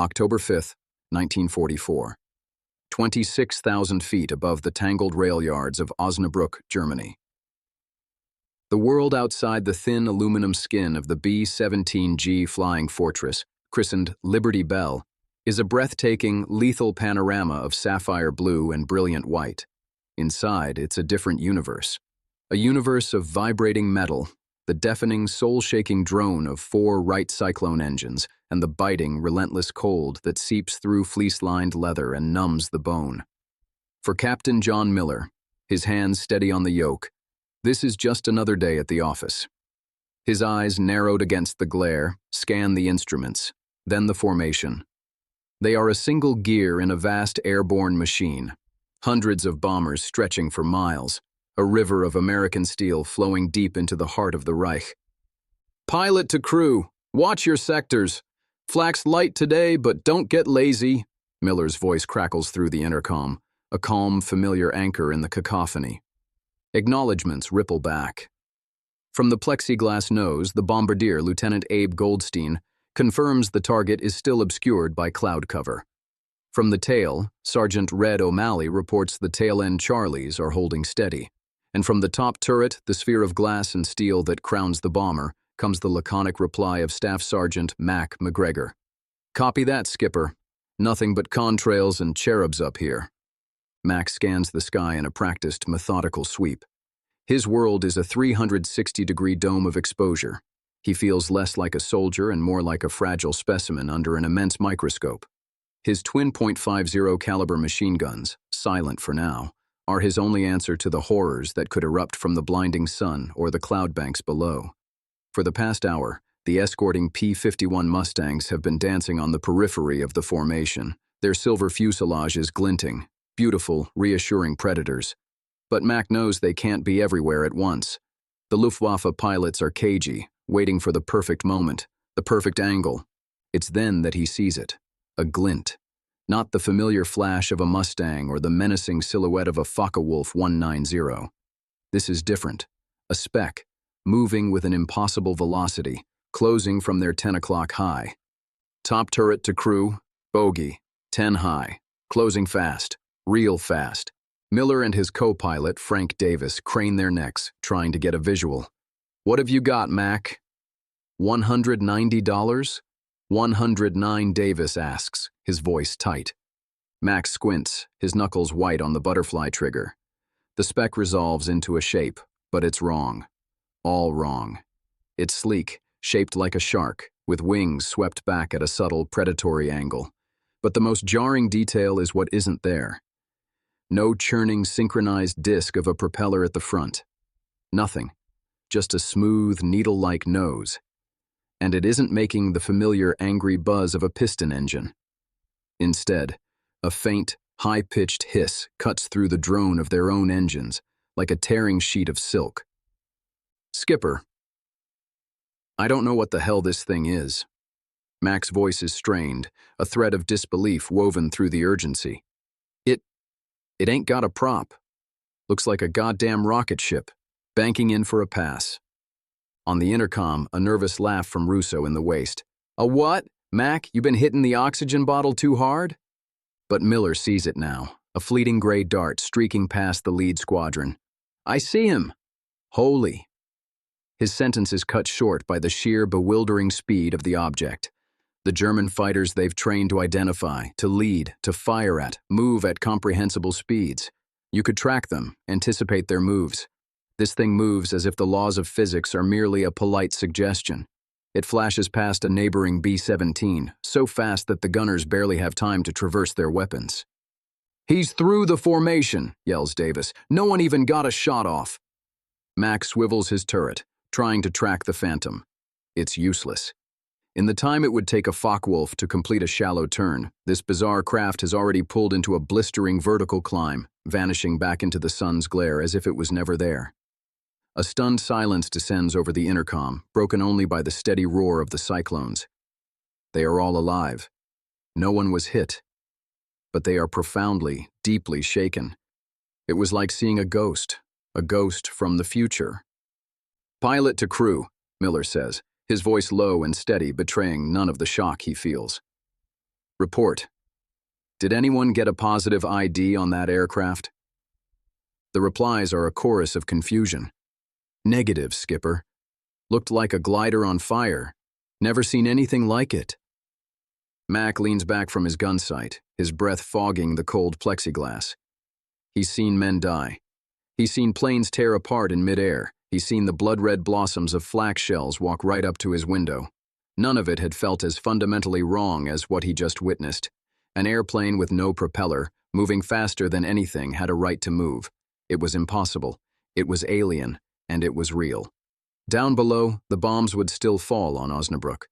October 5, 1944. 26,000 feet above the tangled rail yards of Osnabrück, Germany. The world outside the thin aluminum skin of the B-17G flying fortress, christened Liberty Bell, is a breathtaking, lethal panorama of sapphire blue and brilliant white. Inside, it's a different universe. A universe of vibrating metal, the deafening, soul-shaking drone of 4 Wright Cyclone engines, and the biting, relentless cold that seeps through fleece-lined leather and numbs the bone. For Captain John Miller, his hands steady on the yoke, this is just another day at the office. His eyes, narrowed against the glare, scan the instruments, then the formation. They are a single gear in a vast airborne machine, hundreds of bombers stretching for miles, a river of American steel flowing deep into the heart of the Reich. "Pilot to crew, watch your sectors. Flax light today, but don't get lazy," Miller's voice crackles through the intercom, a calm, familiar anchor in the cacophony. Acknowledgements ripple back. From the plexiglass nose, the bombardier, Lieutenant Abe Goldstein, confirms the target is still obscured by cloud cover. From the tail, Sergeant Red O'Malley reports the tail-end Charlies are holding steady. And from the top turret, the sphere of glass and steel that crowns the bomber, comes the laconic reply of Staff Sergeant Mac McGregor. "Copy that, Skipper. Nothing but contrails and cherubs up here." Mac scans the sky in a practiced, methodical sweep. His world is a 360-degree dome of exposure. He feels less like a soldier and more like a fragile specimen under an immense microscope. His twin .50 caliber machine guns, silent for now, are his only answer to the horrors that could erupt from the blinding sun or the cloud banks below. For the past hour, the escorting P-51 Mustangs have been dancing on the periphery of the formation, their silver fuselages glinting, beautiful, reassuring predators. But Mac knows they can't be everywhere at once. The Luftwaffe pilots are cagey, waiting for the perfect moment, the perfect angle. It's then that he sees it. A glint. Not the familiar flash of a Mustang or the menacing silhouette of a Focke-Wulf 190. This is different. A speck, moving with an impossible velocity, closing from their 10 o'clock high. Top turret to crew, bogey, 10 high, closing fast, real fast. Miller and his co-pilot, Frank Davis, crane their necks, trying to get a visual. "What have you got, Mac?" $190? 109, Davis asks, his voice tight. Mac squints, his knuckles white on the butterfly trigger. The speck resolves into a shape, but it's wrong. All wrong. It's sleek, shaped like a shark, with wings swept back at a subtle, predatory angle. But the most jarring detail is what isn't there. No churning, synchronized disc of a propeller at the front. Nothing. Just a smooth, needle-like nose. And it isn't making the familiar, angry buzz of a piston engine. Instead, a faint, high-pitched hiss cuts through the drone of their own engines, like a tearing sheet of silk. "Skipper, I don't know what the hell this thing is." Mac's voice is strained, a thread of disbelief woven through the urgency. It ain't got a prop. Looks like a goddamn rocket ship, banking in for a pass." On the intercom, a nervous laugh from Russo in the waist. "A what? Mac, you been hitting the oxygen bottle too hard?" But Miller sees it now, a fleeting gray dart streaking past the lead squadron. "I see him." "Holy." His sentence is cut short by the sheer, bewildering speed of the object. The German fighters they've trained to identify, to lead, to fire at, move at comprehensible speeds. You could track them, anticipate their moves. This thing moves as if the laws of physics are merely a polite suggestion. It flashes past a neighboring B-17, so fast that the gunners barely have time to traverse their weapons. "He's through the formation," yells Davis. "No one even got a shot off." Mac swivels his turret, trying to track the Phantom. It's useless. In the time it would take a Focke-Wulf to complete a shallow turn, this bizarre craft has already pulled into a blistering vertical climb, vanishing back into the sun's glare as if it was never there. A stunned silence descends over the intercom, broken only by the steady roar of the cyclones. They are all alive. No one was hit. But they are profoundly, deeply shaken. It was like seeing a ghost from the future. "Pilot to crew," Miller says, his voice low and steady, betraying none of the shock he feels. Report. Did anyone get a positive ID on that aircraft? The replies are a chorus of confusion. Negative, Skipper. Looked like a glider on fire. Never seen anything like it. Mac leans back from his gun sight, his breath fogging the cold plexiglass. He's seen men die. He's seen planes tear apart in midair. He's seen the blood-red blossoms of flak shells walk right up to his window. None of it had felt as fundamentally wrong as what he just witnessed. An airplane with no propeller, moving faster than anything, had a right to move. It was impossible. It was alien, and it was real. Down below, the bombs would still fall on Osnabrück.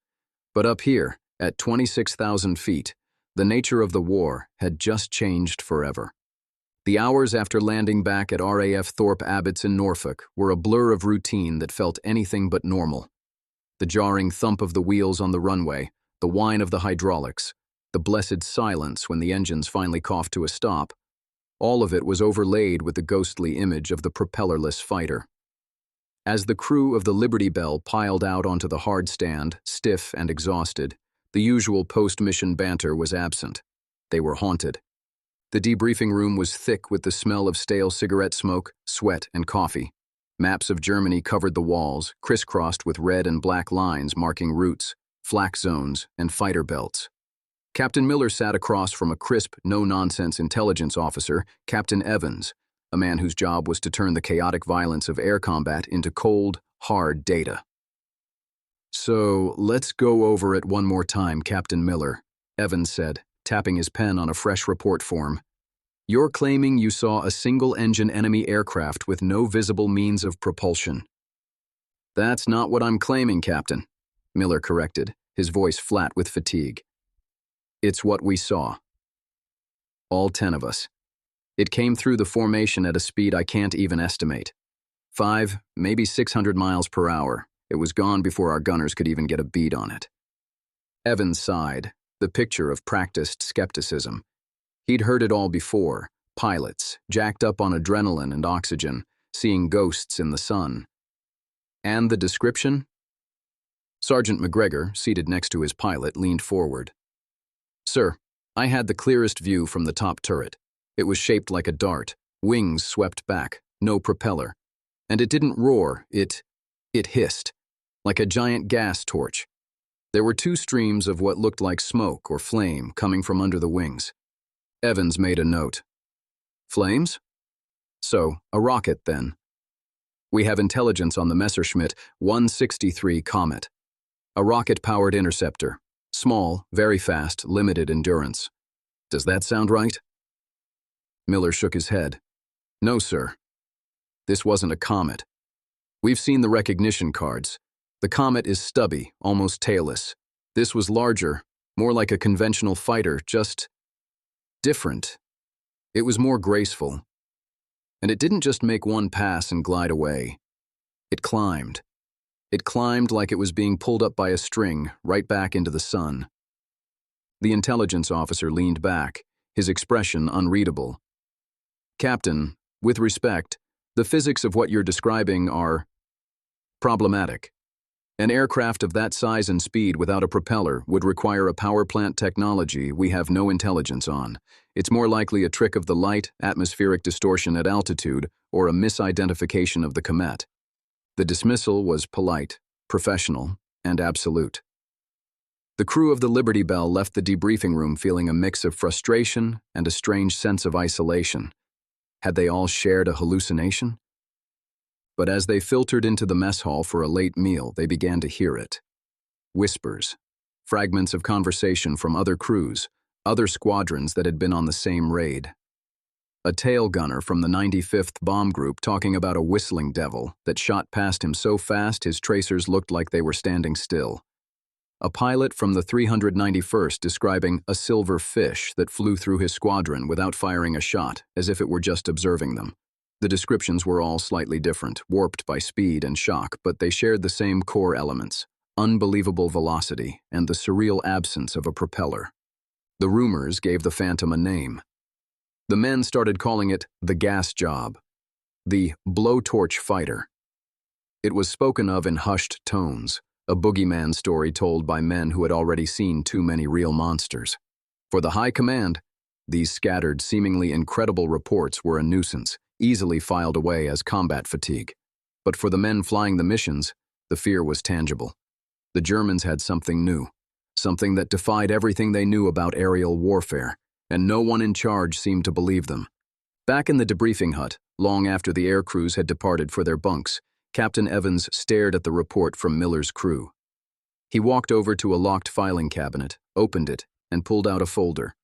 But up here, at 26,000 feet, the nature of the war had just changed forever. The hours after landing back at RAF Thorpe Abbotts in Norfolk were a blur of routine that felt anything but normal. The jarring thump of the wheels on the runway, the whine of the hydraulics, the blessed silence when the engines finally coughed to a stop, all of it was overlaid with the ghostly image of the propellerless fighter. As the crew of the Liberty Bell piled out onto the hard stand, stiff and exhausted, the usual post-mission banter was absent. They were haunted. The debriefing room was thick with the smell of stale cigarette smoke, sweat, and coffee. Maps of Germany covered the walls, crisscrossed with red and black lines marking routes, flak zones, and fighter belts. Captain Miller sat across from a crisp, no-nonsense intelligence officer, Captain Evans, a man whose job was to turn the chaotic violence of air combat into cold, hard data. "So, let's go over it one more time, Captain Miller," Evans said, tapping his pen on a fresh report form. "You're claiming you saw a single-engine enemy aircraft with no visible means of propulsion." "That's not what I'm claiming, Captain," Miller corrected, his voice flat with fatigue. "It's what we saw. All 10 of us. It came through the formation at a speed I can't even estimate. 5, maybe 600 miles per hour. It was gone before our gunners could even get a bead on it." Evans sighed, the picture of practiced skepticism. He'd heard it all before, pilots, jacked up on adrenaline and oxygen, seeing ghosts in the sun. And the description? Sergeant McGregor, seated next to his pilot, leaned forward. "Sir, I had the clearest view from the top turret. It was shaped like a dart, wings swept back, no propeller. And it didn't roar, it hissed, like a giant gas torch. There were 2 streams of what looked like smoke or flame coming from under the wings." Evans made a note. "Flames? So, a rocket then. We have intelligence on the Messerschmitt 163 Comet. A rocket-powered interceptor. Small, very fast, limited endurance. Does that sound right?" Miller shook his head. "No, sir. This wasn't a comet. We've seen the recognition cards. The Comet is stubby, almost tailless. This was larger, more like a conventional fighter, just different. It was more graceful. And it didn't just make one pass and glide away. It climbed. It climbed like it was being pulled up by a string, right back into the sun." The intelligence officer leaned back, his expression unreadable. "Captain, with respect, the physics of what you're describing are problematic. An aircraft of that size and speed without a propeller would require a power plant technology we have no intelligence on. It's more likely a trick of the light, atmospheric distortion at altitude, or a misidentification of the comet." The dismissal was polite, professional, and absolute. The crew of the Liberty Bell left the debriefing room feeling a mix of frustration and a strange sense of isolation. Had they all shared a hallucination? But as they filtered into the mess hall for a late meal, they began to hear it. Whispers, fragments of conversation from other crews, other squadrons that had been on the same raid. A tail gunner from the 95th Bomb Group talking about a whistling devil that shot past him so fast his tracers looked like they were standing still. A pilot from the 391st describing a silver fish that flew through his squadron without firing a shot, as if it were just observing them. The descriptions were all slightly different, warped by speed and shock, but they shared the same core elements: unbelievable velocity and the surreal absence of a propeller. The rumors gave the Phantom a name. The men started calling it the gas job, the blowtorch fighter. It was spoken of in hushed tones, a boogeyman story told by men who had already seen too many real monsters. For the high command, these scattered, seemingly incredible reports were a nuisance, easily filed away as combat fatigue. But for the men flying the missions, the fear was tangible. The Germans had something new, something that defied everything they knew about aerial warfare, and no one in charge seemed to believe them. Back in the debriefing hut, long after the air crews had departed for their bunks, Captain Evans stared at the report from Miller's crew. He walked over to a locked filing cabinet, opened it, and pulled out a folder.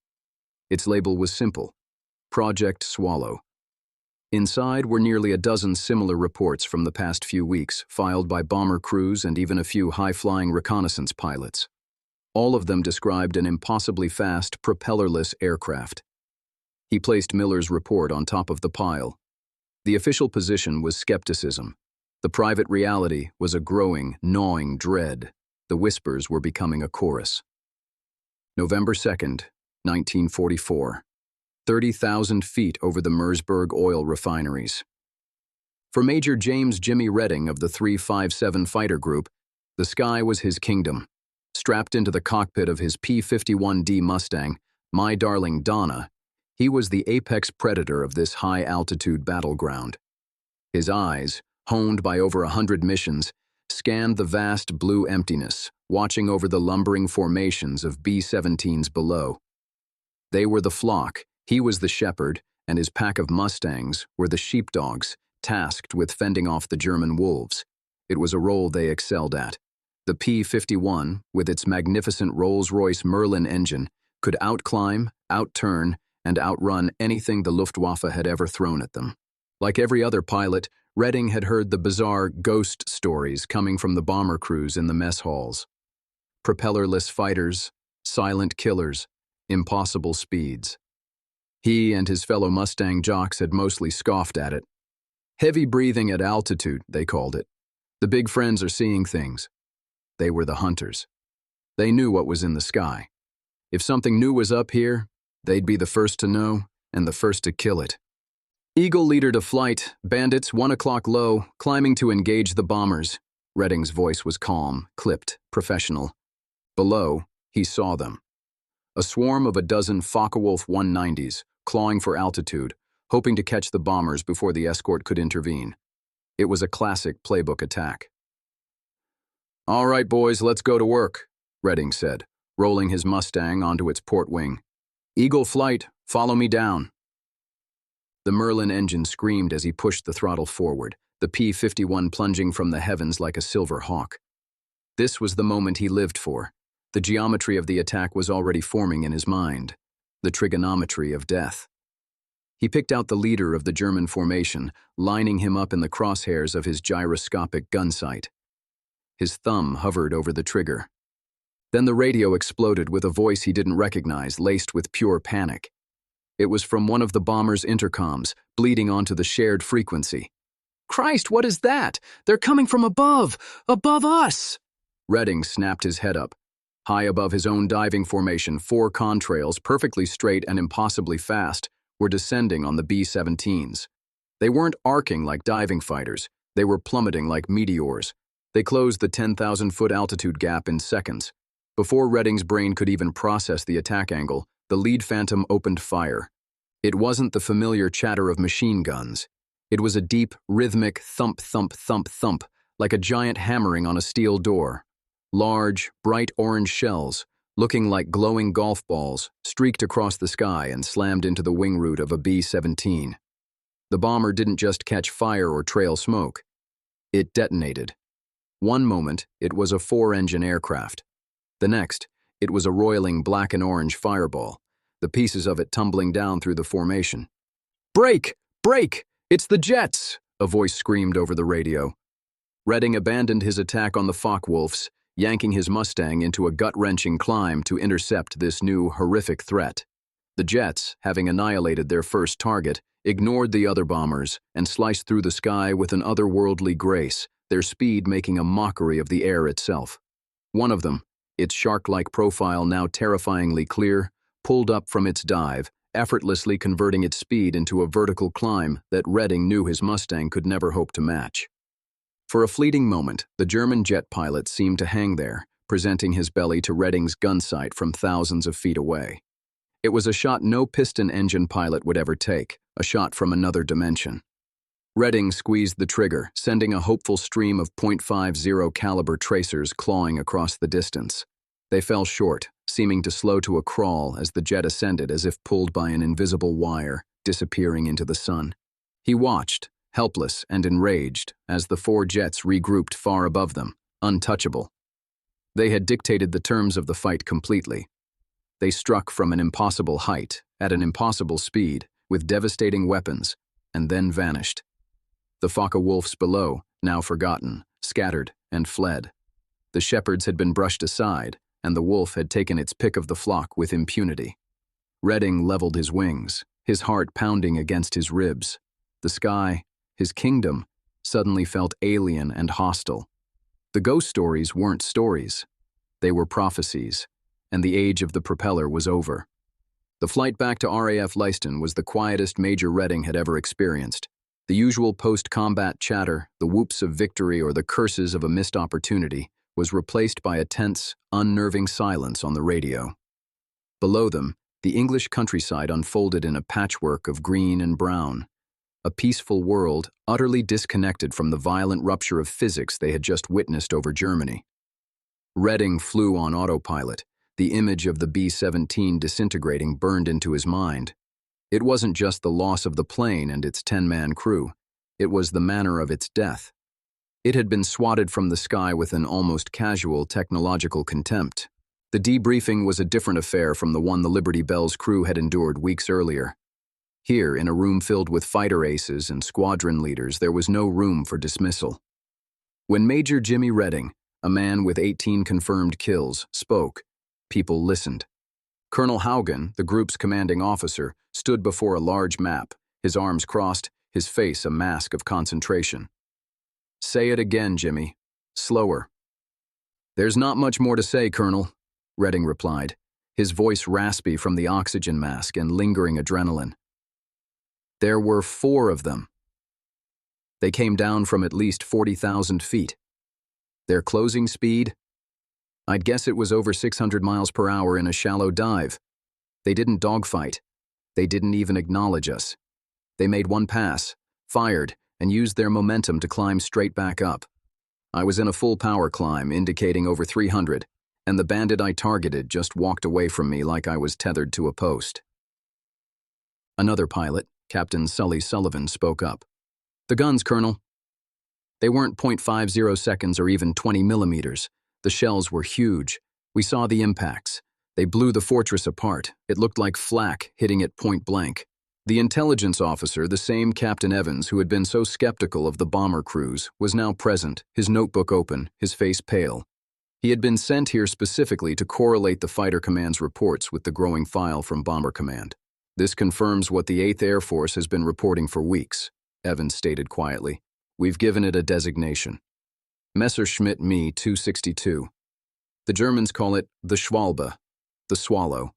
Its label was simple: Project Swallow. Inside were nearly a dozen similar reports from the past few weeks, filed by bomber crews and even a few high-flying reconnaissance pilots. All of them described an impossibly fast, propellerless aircraft. He placed Miller's report on top of the pile. The official position was skepticism. The private reality was a growing, gnawing dread. The whispers were becoming a chorus. November 2nd, 1944. 30,000 feet over the Mersburg oil refineries. For Major James Jimmy Redding of the 357 Fighter Group, the sky was his kingdom. Strapped into the cockpit of his P-51 Mustang, My Darling Donna, he was the apex predator of this high-altitude battleground. His eyes, honed by over 100 missions, scanned the vast blue emptiness, watching over the lumbering formations of B-17s below. They were the flock, he was the shepherd, and his pack of Mustangs were the sheepdogs, tasked with fending off the German wolves. It was a role they excelled at. The P-51, with its magnificent Rolls-Royce Merlin engine, could outclimb, outturn, and outrun anything the Luftwaffe had ever thrown at them. Like every other pilot, Redding had heard the bizarre ghost stories coming from the bomber crews in the mess halls. Propellerless fighters, silent killers, impossible speeds. He and his fellow Mustang jocks had mostly scoffed at it. Heavy breathing at altitude, they called it. The big friends are seeing things. They were the hunters. They knew what was in the sky. If something new was up here, they'd be the first to know and the first to kill it. Eagle leader to flight, bandits 1 o'clock low, climbing to engage the bombers. Redding's voice was calm, clipped, professional. Below, he saw them. A swarm of a dozen Focke-Wulf 190s, clawing for altitude, hoping to catch the bombers before the escort could intervene. It was a classic playbook attack. "All right, boys, let's go to work," Redding said, rolling his Mustang onto its port wing. "Eagle flight, follow me down." The Merlin engine screamed as he pushed the throttle forward, the P-51 plunging from the heavens like a silver hawk. This was the moment he lived for. The geometry of the attack was already forming in his mind, the trigonometry of death. He picked out the leader of the German formation, lining him up in the crosshairs of his gyroscopic gun sight. His thumb hovered over the trigger. Then the radio exploded with a voice he didn't recognize, laced with pure panic. It was from one of the bomber's intercoms, bleeding onto the shared frequency. "Christ, what is that? They're coming from above! Above us!" Redding snapped his head up. High above his own diving formation, 4 contrails, perfectly straight and impossibly fast, were descending on the B-17s. They weren't arcing like diving fighters. They were plummeting like meteors. They closed the 10,000-foot altitude gap in seconds. Before Redding's brain could even process the attack angle, the lead Phantom opened fire. It wasn't the familiar chatter of machine guns. It was a deep, rhythmic thump, thump, thump, thump, like a giant hammering on a steel door. Large, bright orange shells, looking like glowing golf balls, streaked across the sky and slammed into the wing root of a B-17. The bomber didn't just catch fire or trail smoke. It detonated. One moment, it was a 4-engine aircraft. The next, it was a roiling black and orange fireball, the pieces of it tumbling down through the formation. "Break! Break! It's the jets!" a voice screamed over the radio. Redding abandoned his attack on the Focke-Wulfs, yanking his Mustang into a gut-wrenching climb to intercept this new, horrific threat. The jets, having annihilated their first target, ignored the other bombers and sliced through the sky with an otherworldly grace, their speed making a mockery of the air itself. One of them, its shark-like profile now terrifyingly clear, pulled up from its dive, effortlessly converting its speed into a vertical climb that Redding knew his Mustang could never hope to match. For a fleeting moment, the German jet pilot seemed to hang there, presenting his belly to Redding's gun sight from thousands of feet away. It was a shot no piston engine pilot would ever take, a shot from another dimension. Redding squeezed the trigger, sending a hopeful stream of .50 caliber tracers clawing across the distance. They fell short, seeming to slow to a crawl as the jet ascended as if pulled by an invisible wire, disappearing into the sun. He watched, helpless and enraged, as the four jets regrouped far above them, untouchable. They had dictated the terms of the fight completely. They struck from an impossible height, at an impossible speed, with devastating weapons, and then vanished. The Focke-Wulfs below, now forgotten, scattered and fled. The shepherds had been brushed aside, and the wolf had taken its pick of the flock with impunity. Redding leveled his wings, his heart pounding against his ribs. The sky, his kingdom, suddenly felt alien and hostile. The ghost stories weren't stories. They were prophecies, and the age of the propeller was over. The flight back to RAF Leiston was the quietest Major Redding had ever experienced. The usual post-combat chatter, the whoops of victory or the curses of a missed opportunity, was replaced by a tense, unnerving silence on the radio. Below them, the English countryside unfolded in a patchwork of green and brown. A peaceful world, utterly disconnected from the violent rupture of physics they had just witnessed over Germany. Redding flew on autopilot. The image of the B-17 disintegrating burned into his mind. It wasn't just the loss of the plane and its 10-man crew. It was the manner of its death. It had been swatted from the sky with an almost casual technological contempt. The debriefing was a different affair from the one the Liberty Bell's crew had endured weeks earlier. Here, in a room filled with fighter aces and squadron leaders, there was no room for dismissal. When Major Jimmy Redding, a man with 18 confirmed kills, spoke, people listened. Colonel Haugen, the group's commanding officer, stood before a large map, his arms crossed, his face a mask of concentration. "Say it again, Jimmy. Slower." "There's not much more to say, Colonel," Redding replied, his voice raspy from the oxygen mask and lingering adrenaline. "There were 4 of them. They came down from at least 40,000 feet. Their closing speed? I'd guess it was over 600 miles per hour in a shallow dive. They didn't dogfight. They didn't even acknowledge us. They made one pass, fired, and used their momentum to climb straight back up. I was in a full power climb, indicating over 300, and the bandit I targeted just walked away from me like I was tethered to a post." Another pilot, Captain Sully Sullivan, spoke up. "The guns, Colonel. They weren't .50 seconds or even 20 millimeters. The shells were huge. We saw the impacts. They blew the fortress apart. It looked like flak hitting it point blank." The intelligence officer, the same Captain Evans who had been so skeptical of the bomber crews, was now present, his notebook open, his face pale. He had been sent here specifically to correlate the Fighter Command's reports with the growing file from Bomber Command. "This confirms what the 8th Air Force has been reporting for weeks," Evans stated quietly. "We've given it a designation. Messerschmitt Me 262. The Germans call it the Schwalbe, the Swallow.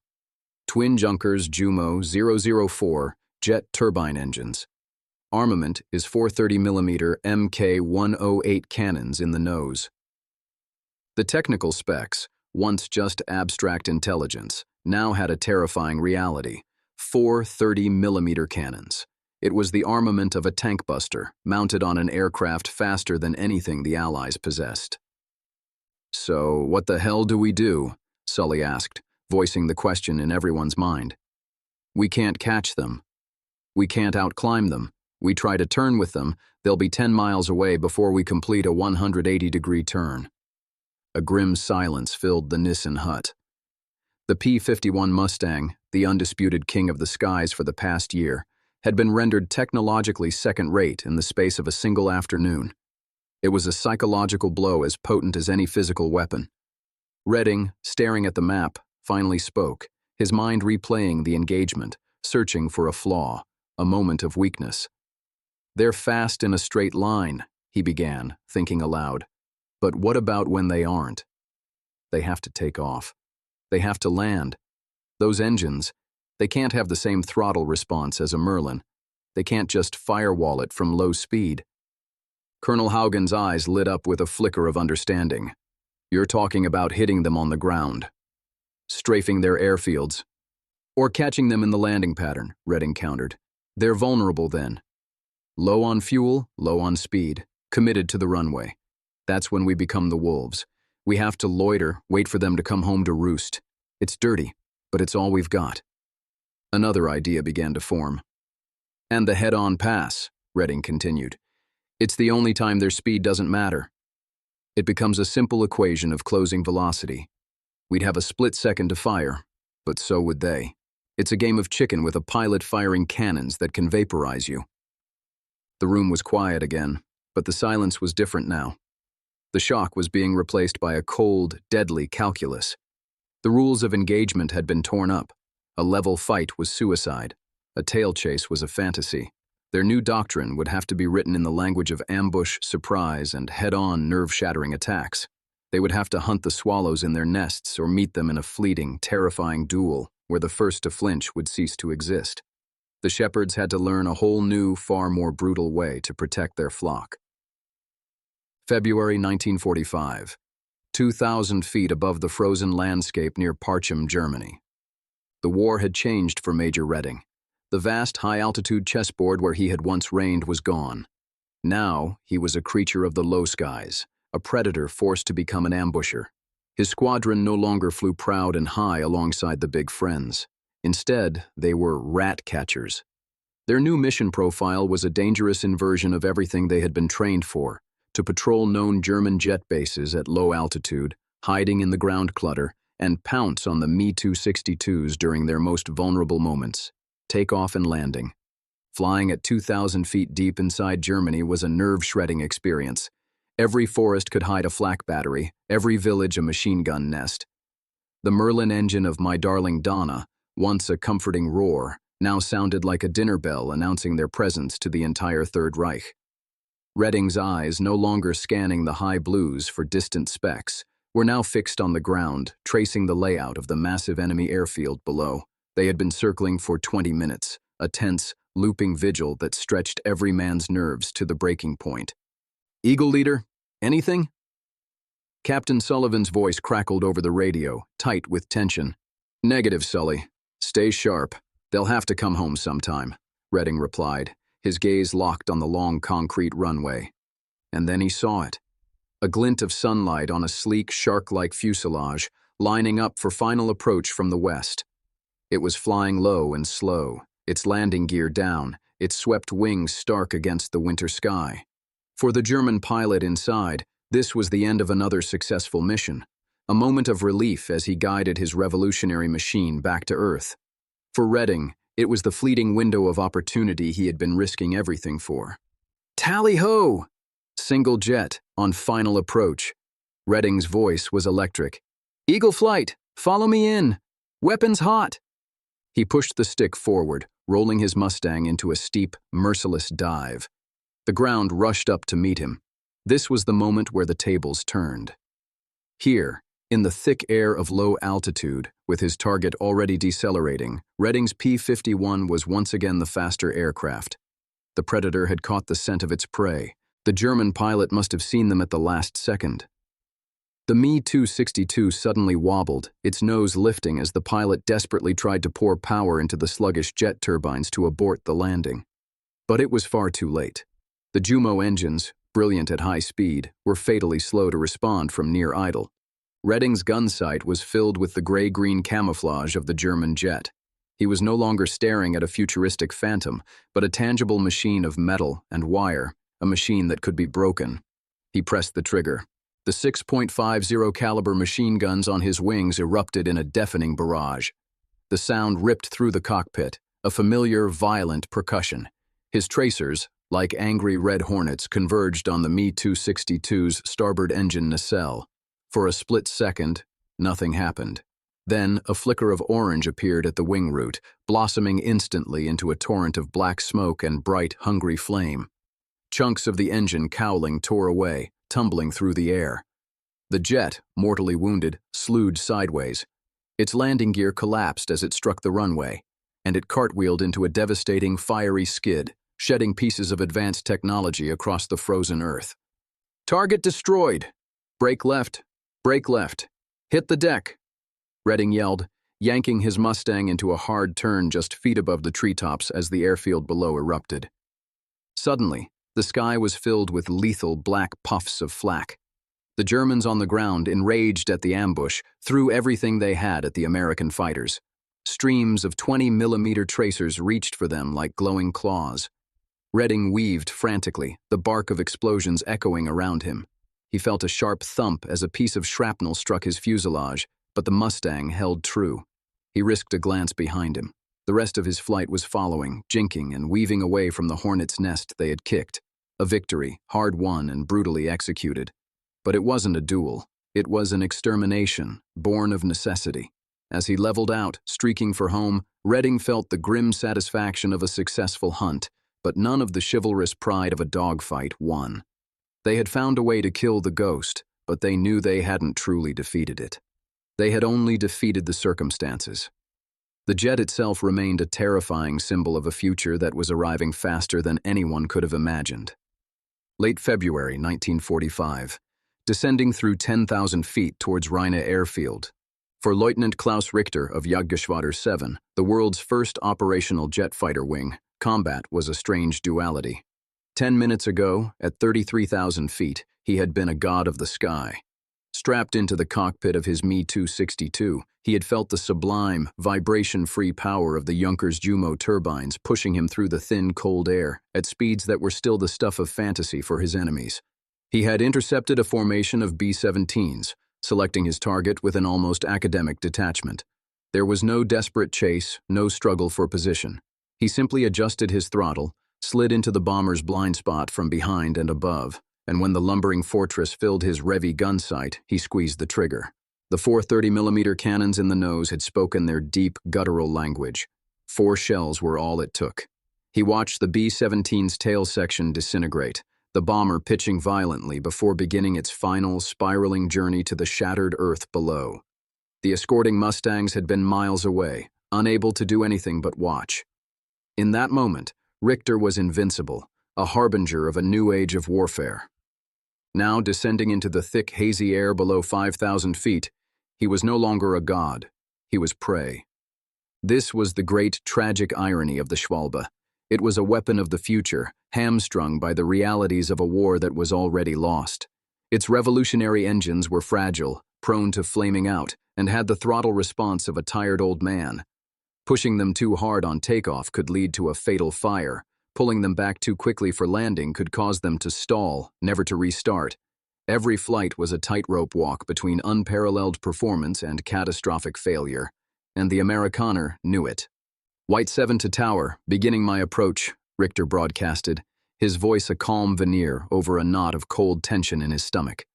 Twin Junkers Jumo 004 jet turbine engines. Armament is 430mm Mk108 cannons in the nose." The technical specs, once just abstract intelligence, now had a terrifying reality. 430mm cannons. It was the armament of a tank buster, mounted on an aircraft faster than anything the Allies possessed. "So, what the hell do we do?" Sully asked, voicing the question in everyone's mind. "We can't catch them. We can't outclimb them. We try to turn with them, they'll be 10 miles away before we complete a 180-degree turn." A grim silence filled the Nissan hut. The P-51 Mustang, the undisputed king of the skies for the past year, had been rendered technologically second-rate in the space of a single afternoon. It was a psychological blow as potent as any physical weapon. Redding, staring at the map, finally spoke, his mind replaying the engagement, searching for a flaw, a moment of weakness. "They're fast in a straight line," he began, thinking aloud. "But what about when they aren't? They have to take off. They have to land. Those engines, they can't have the same throttle response as a Merlin. They can't just firewall it from low speed." Colonel Haugen's eyes lit up with a flicker of understanding. "You're talking about hitting them on the ground. Strafing their airfields. Or catching them in the landing pattern, Redding countered. They're vulnerable then. Low on fuel, low on speed, committed to the runway. That's when we become the wolves. We have to loiter, wait for them to come home to roost. It's dirty, but it's all we've got. Another idea began to form. And the head-on pass, Redding continued. It's the only time their speed doesn't matter. It becomes a simple equation of closing velocity. We'd have a split second to fire, but so would they. It's a game of chicken with a pilot firing cannons that can vaporize you. The room was quiet again, but the silence was different now. The shock was being replaced by a cold, deadly calculus. The rules of engagement had been torn up. A level fight was suicide. A tail chase was a fantasy. Their new doctrine would have to be written in the language of ambush, surprise, and head-on, nerve-shattering attacks. They would have to hunt the swallows in their nests or meet them in a fleeting, terrifying duel where the first to flinch would cease to exist. The shepherds had to learn a whole new, far more brutal way to protect their flock. February 1945, 2,000 feet above the frozen landscape near Parchim, Germany. The war had changed for Major Redding. The vast, high-altitude chessboard where he had once reigned was gone. Now, he was a creature of the low skies, a predator forced to become an ambusher. His squadron no longer flew proud and high alongside the big friends. Instead, they were rat catchers. Their new mission profile was a dangerous inversion of everything they had been trained for, to patrol known German jet bases at low altitude, hiding in the ground clutter, and pounce on the Me-262s during their most vulnerable moments, takeoff and landing. Flying at 2,000 feet deep inside Germany was a nerve-shredding experience. Every forest could hide a flak battery, every village a machine gun nest. The Merlin engine of My Darling Donna, once a comforting roar, now sounded like a dinner bell announcing their presence to the entire Third Reich. Redding's eyes, no longer scanning the high blues for distant specks, were now fixed on the ground, tracing the layout of the massive enemy airfield below. They had been circling for 20 minutes, a tense, looping vigil that stretched every man's nerves to the breaking point. "Eagle Leader, anything?" Captain Sullivan's voice crackled over the radio, tight with tension. "Negative, Sully. Stay sharp. They'll have to come home sometime," Redding replied, his gaze locked on the long concrete runway. And then he saw it. A glint of sunlight on a sleek, shark-like fuselage, lining up for final approach from the west. It was flying low and slow, its landing gear down, its swept wings stark against the winter sky. For the German pilot inside, this was the end of another successful mission, a moment of relief as he guided his revolutionary machine back to Earth. For Redding, it was the fleeting window of opportunity he had been risking everything for. "Tally-ho!" Single jet, on final approach. Redding's voice was electric. "Eagle Flight, follow me in! Weapons hot!" He pushed the stick forward, rolling his Mustang into a steep, merciless dive. The ground rushed up to meet him. This was the moment where the tables turned. Here, in the thick air of low altitude, with his target already decelerating, Redding's P-51 was once again the faster aircraft. The Predator had caught the scent of its prey. The German pilot must have seen them at the last second. The Me-262 suddenly wobbled, its nose lifting as the pilot desperately tried to pour power into the sluggish jet turbines to abort the landing. But it was far too late. The Jumo engines, brilliant at high speed, were fatally slow to respond from near idle. Redding's gun sight was filled with the gray-green camouflage of the German jet. He was no longer staring at a futuristic phantom, but a tangible machine of metal and wire, a machine that could be broken. He pressed the trigger. The 6.50 caliber machine guns on his wings erupted in a deafening barrage. The sound ripped through the cockpit, a familiar, violent percussion. His tracers, like angry red hornets, converged on the Me-262's starboard engine nacelle. For a split second, nothing happened. Then, a flicker of orange appeared at the wing root, blossoming instantly into a torrent of black smoke and bright, hungry flame. Chunks of the engine cowling tore away, tumbling through the air. The jet, mortally wounded, slewed sideways. Its landing gear collapsed as it struck the runway, and it cartwheeled into a devastating, fiery skid, shedding pieces of advanced technology across the frozen earth. "Target destroyed! Brake left! Brake left! Hit the deck!" Redding yelled, yanking his Mustang into a hard turn just feet above the treetops as the airfield below erupted. Suddenly, the sky was filled with lethal black puffs of flak. The Germans on the ground, enraged at the ambush, threw everything they had at the American fighters. Streams of 20-millimeter tracers reached for them like glowing claws. Redding weaved frantically, the bark of explosions echoing around him. He felt a sharp thump as a piece of shrapnel struck his fuselage, but the Mustang held true. He risked a glance behind him. The rest of his flight was following, jinking and weaving away from the hornet's nest they had kicked. A victory, hard won and brutally executed. But it wasn't a duel. It was an extermination, born of necessity. As he leveled out, streaking for home, Redding felt the grim satisfaction of a successful hunt, but none of the chivalrous pride of a dogfight won. They had found a way to kill the ghost, but they knew they hadn't truly defeated it. They had only defeated the circumstances. The jet itself remained a terrifying symbol of a future that was arriving faster than anyone could have imagined. Late February 1945. Descending through 10,000 feet towards Rheine Airfield. For Lieutenant Klaus Richter of Jagdgeschwader 7, the world's first operational jet fighter wing, combat was a strange duality. 10 minutes ago, at 33,000 feet, he had been a god of the sky. Strapped into the cockpit of his Me 262, he had felt the sublime, vibration-free power of the Junkers Jumo turbines pushing him through the thin, cold air at speeds that were still the stuff of fantasy for his enemies. He had intercepted a formation of B-17s, selecting his target with an almost academic detachment. There was no desperate chase, no struggle for position. He simply adjusted his throttle, slid into the bomber's blind spot from behind and above, and when the lumbering fortress filled his Revy gun sight, he squeezed the trigger. The 4 30-millimeter cannons in the nose had spoken their deep, guttural language. 4 shells were all it took. He watched the B-17's tail section disintegrate, the bomber pitching violently before beginning its final, spiraling journey to the shattered earth below. The escorting Mustangs had been miles away, unable to do anything but watch. In that moment, Richter was invincible, a harbinger of a new age of warfare. Now, descending into the thick, hazy air below 5,000 feet, he was no longer a god. He was prey. This was the great, tragic irony of the Schwalbe. It was a weapon of the future, hamstrung by the realities of a war that was already lost. Its revolutionary engines were fragile, prone to flaming out, and had the throttle response of a tired old man. Pushing them too hard on takeoff could lead to a fatal fire. Pulling them back too quickly for landing could cause them to stall, never to restart. Every flight was a tightrope walk between unparalleled performance and catastrophic failure, and the Amerikaner knew it. White 7 to tower, beginning my approach, Richter broadcasted, his voice a calm veneer over a knot of cold tension in his stomach.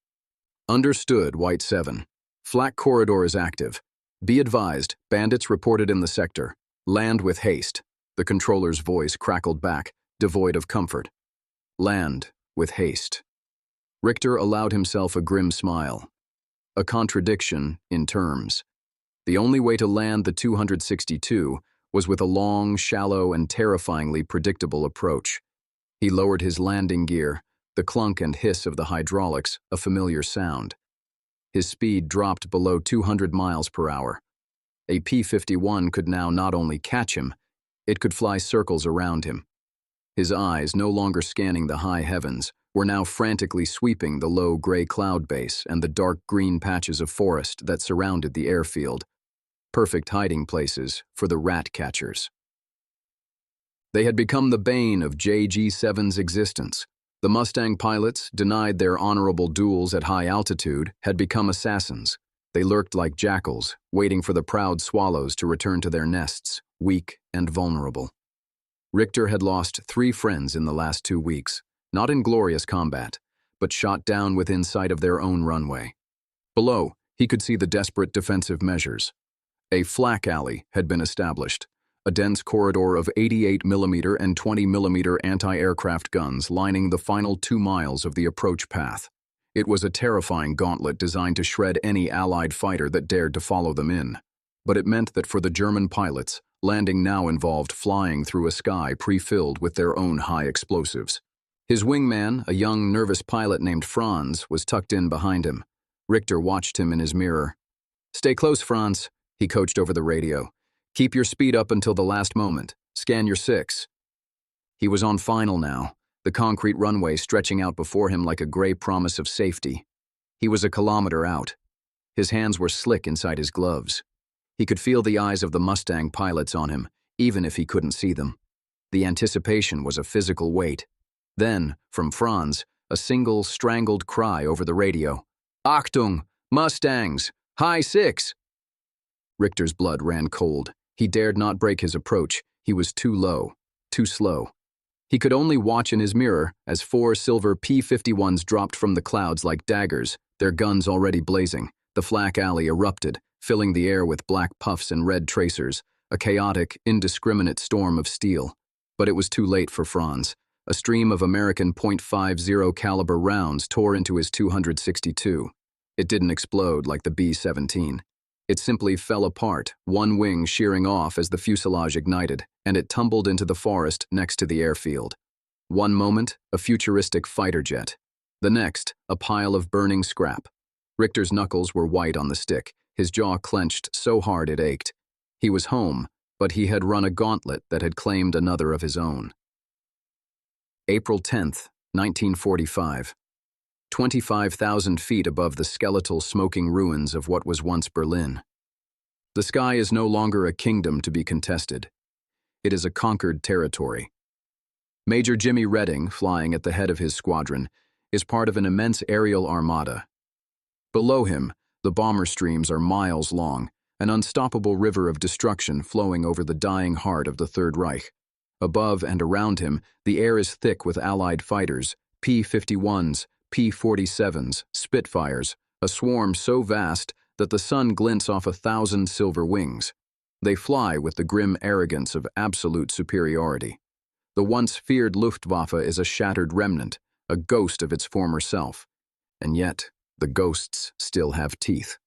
Understood, White 7. Flak corridor is active. Be advised, bandits reported in the sector. Land with haste. The controller's voice crackled back, devoid of comfort. Land with haste. Richter allowed himself a grim smile. A contradiction in terms. The only way to land the 262 was with a long, shallow, and terrifyingly predictable approach. He lowered his landing gear, the clunk and hiss of the hydraulics, a familiar sound. His speed dropped below 200 miles per hour. A P-51 could now not only catch him, it could fly circles around him. His eyes, no longer scanning the high heavens, were now frantically sweeping the low gray cloud base and the dark green patches of forest that surrounded the airfield. Perfect hiding places for the rat catchers. They had become the bane of JG-7's existence. The Mustang pilots, denied their honorable duels at high altitude, had become assassins. They lurked like jackals, waiting for the proud swallows to return to their nests, weak and vulnerable. Richter had lost 3 friends in the last 2 weeks, not in glorious combat, but shot down within sight of their own runway. Below, he could see the desperate defensive measures. A flak alley had been established, a dense corridor of 88mm and 20mm anti-aircraft guns lining the final 2 miles of the approach path. It was a terrifying gauntlet designed to shred any Allied fighter that dared to follow them in. But it meant that for the German pilots, landing now involved flying through a sky pre-filled with their own high explosives. His wingman, a young, nervous pilot named Franz, was tucked in behind him. Richter watched him in his mirror. "Stay close, Franz. He coached over the radio. Keep your speed up until the last moment. Scan your 6. He was on final now, the concrete runway stretching out before him like a gray promise of safety. He was a kilometer out. His hands were slick inside his gloves. He could feel the eyes of the Mustang pilots on him, even if he couldn't see them. The anticipation was a physical weight. Then, from Franz, a single, strangled cry over the radio. Achtung! Mustangs! High 6! Richter's blood ran cold. He dared not break his approach. He was too low, too slow. He could only watch in his mirror as 4 silver P-51s dropped from the clouds like daggers, their guns already blazing. The flak alley erupted, filling the air with black puffs and red tracers, a chaotic, indiscriminate storm of steel. But it was too late for Franz. A stream of American .50 caliber rounds tore into his 262. It didn't explode like the B-17. It simply fell apart, one wing shearing off as the fuselage ignited, and it tumbled into the forest next to the airfield. One moment, a futuristic fighter jet. The next, a pile of burning scrap. Richter's knuckles were white on the stick, his jaw clenched so hard it ached. He was home, but he had run a gauntlet that had claimed another of his own. April 10th, 1945. 25,000 feet above the skeletal, smoking ruins of what was once Berlin. The sky is no longer a kingdom to be contested. It is a conquered territory. Major Jimmy Redding, flying at the head of his squadron, is part of an immense aerial armada. Below him, the bomber streams are miles long, an unstoppable river of destruction flowing over the dying heart of the Third Reich. Above and around him, the air is thick with Allied fighters, P-51s, P-47s, Spitfires, a swarm so vast that the sun glints off 1,000 silver wings. They fly with the grim arrogance of absolute superiority. The once feared Luftwaffe is a shattered remnant, a ghost of its former self. And yet, the ghosts still have teeth.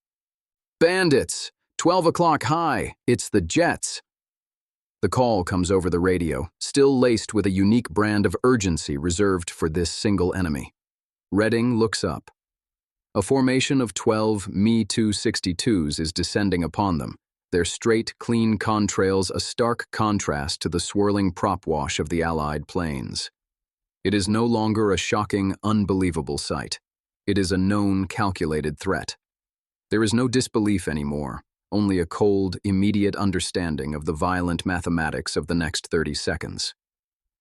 Bandits! 12 o'clock high! It's the jets! The call comes over the radio, still laced with a unique brand of urgency reserved for this single enemy. Redding looks up. A formation of 12 Me 262s is descending upon them, their straight, clean contrails a stark contrast to the swirling prop wash of the Allied planes. It is no longer a shocking, unbelievable sight. It is a known, calculated threat. There is no disbelief anymore, only a cold, immediate understanding of the violent mathematics of the next 30 seconds.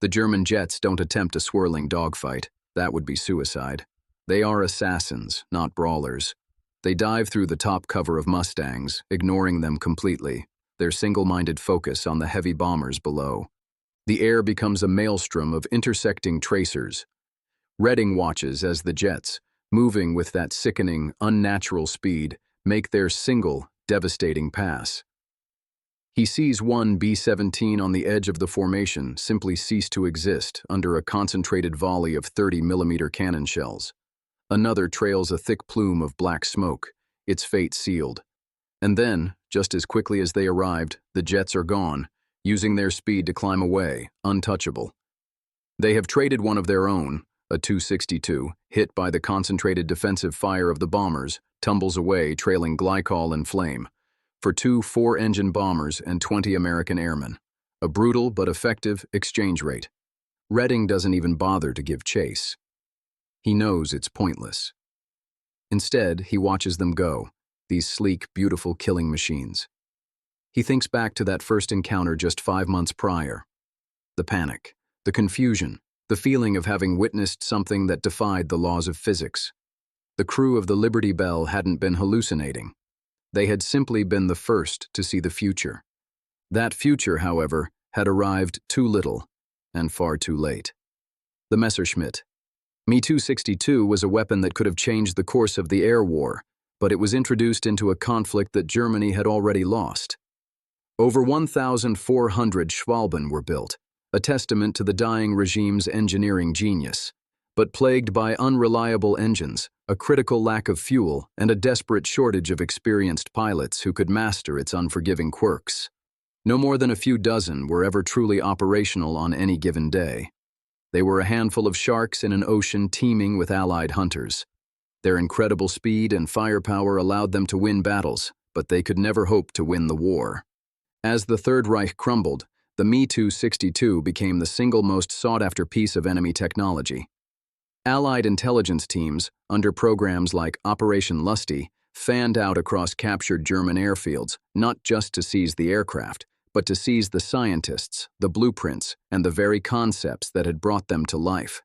The German jets don't attempt a swirling dogfight. That would be suicide. They are assassins, not brawlers. They dive through the top cover of Mustangs, ignoring them completely, their single-minded focus on the heavy bombers below. The air becomes a maelstrom of intersecting tracers. Redding watches as the jets, moving with that sickening, unnatural speed, make their single, devastating pass. He sees one B-17 on the edge of the formation simply cease to exist under a concentrated volley of 30mm cannon shells. Another trails a thick plume of black smoke, its fate sealed. And then, just as quickly as they arrived, the jets are gone, using their speed to climb away, untouchable. They have traded one of their own, a 262, hit by the concentrated defensive fire of the bombers, tumbles away trailing glycol and flame, for 2 4-engine bombers and 20 American airmen. A brutal but effective exchange rate. Redding doesn't even bother to give chase. He knows it's pointless. Instead, he watches them go, these sleek, beautiful killing machines. He thinks back to that first encounter just 5 months prior. The panic, the confusion, the feeling of having witnessed something that defied the laws of physics. The crew of the Liberty Bell hadn't been hallucinating. They had simply been the first to see the future. That future, however, had arrived too little and far too late. The Messerschmitt Me 262 was a weapon that could have changed the course of the air war, but it was introduced into a conflict that Germany had already lost. Over 1,400 Schwalben were built, a testament to the dying regime's engineering genius, but plagued by unreliable engines, a critical lack of fuel, and a desperate shortage of experienced pilots who could master its unforgiving quirks. No more than a few dozen were ever truly operational on any given day. They were a handful of sharks in an ocean teeming with Allied hunters. Their incredible speed and firepower allowed them to win battles, but they could never hope to win the war. As the Third Reich crumbled, the Me-262 became the single most sought-after piece of enemy technology. Allied intelligence teams, under programs like Operation Lusty, fanned out across captured German airfields, not just to seize the aircraft, but to seize the scientists, the blueprints, and the very concepts that had brought them to life.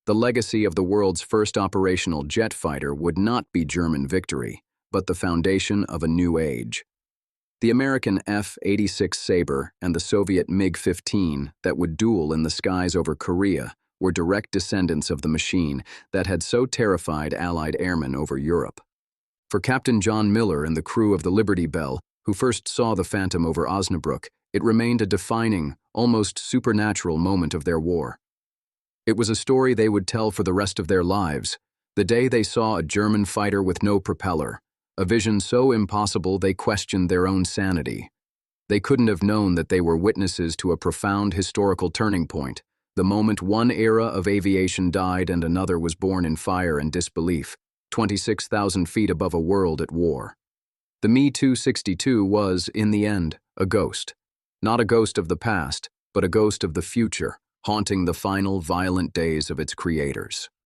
The legacy of the world's first operational jet fighter would not be German victory, but the foundation of a new age. The American F-86 Sabre and the Soviet MiG-15 that would duel in the skies over Korea were direct descendants of the machine that had so terrified Allied airmen over Europe. For Captain John Miller and the crew of the Liberty Bell, who first saw the Phantom over Osnabrück, it remained a defining, almost supernatural moment of their war. It was a story they would tell for the rest of their lives, the day they saw a German fighter with no propeller, a vision so impossible they questioned their own sanity. They couldn't have known that they were witnesses to a profound historical turning point, the moment one era of aviation died and another was born in fire and disbelief, 26,000 feet above a world at war. The Me-262 was, in the end, a ghost. Not a ghost of the past, but a ghost of the future, haunting the final violent days of its creators.